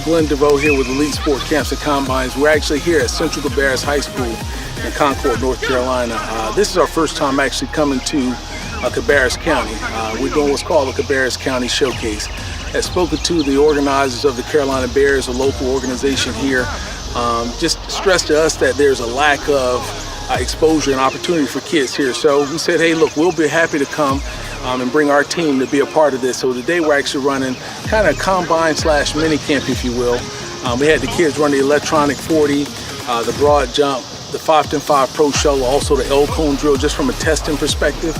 Glenn DeVoe here with Elite Sport Camps and Combines. We're actually here at Central Cabarrus High School in Concord, North Carolina. This is our first time actually coming to Cabarrus County. We're doing what's called a Cabarrus County Showcase. I've spoken to the organizers of the Carolina Bears, a local organization here. Just stressed to us that there's a lack of exposure and opportunity for kids here. So we said, hey, look, we'll be happy to come and bring our team to be a part of this. So today we're actually running kind of combine / mini camp, if you will. We had the kids run the electronic 40, the broad jump, the 5-10-5 pro shuttle, also the L-cone drill, just from a testing perspective,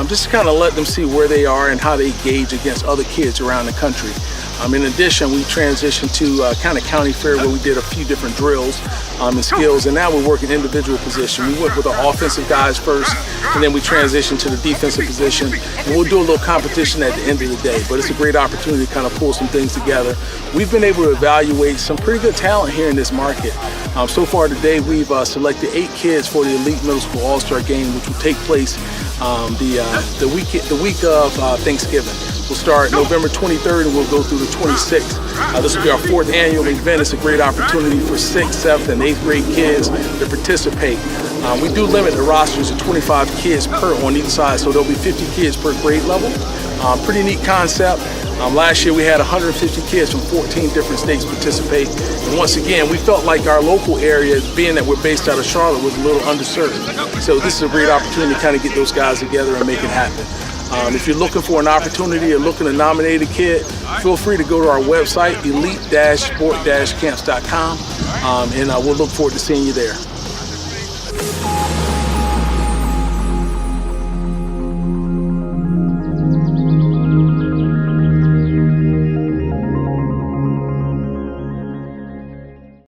just to kind of let them see where they are and how they gauge against other kids around the country. In addition, we transitioned to kind of county fair where we did a few different drills and skills, and now we're working individual position. We went with the offensive guys first, and then we transitioned to the defensive position, and we'll do a little competition at the end of the day, but it's a great opportunity to kind of pull some things together. We've been able to evaluate some pretty good talent here in this market. So far today, we've selected 8 kids for the Elite Middle School All-Star Game, which will take place the week of Thanksgiving. We'll start November 23rd and we'll go through the 26th. This will be our 4th annual event. It's a great opportunity for 6th, 7th, and 8th grade kids to participate. We do limit the rosters to 25 kids per on each side, so there'll be 50 kids per grade level. Pretty neat concept. Last year we had 150 kids from 14 different states participate. And once again, we felt like our local area, being that we're based out of Charlotte, was a little underserved. So this is a great opportunity to kind of get those guys together and make it happen. If you're looking for an opportunity or looking to nominate a kid, feel free to go to our website, elite-sport-camps.com, and we'll look forward to seeing you there.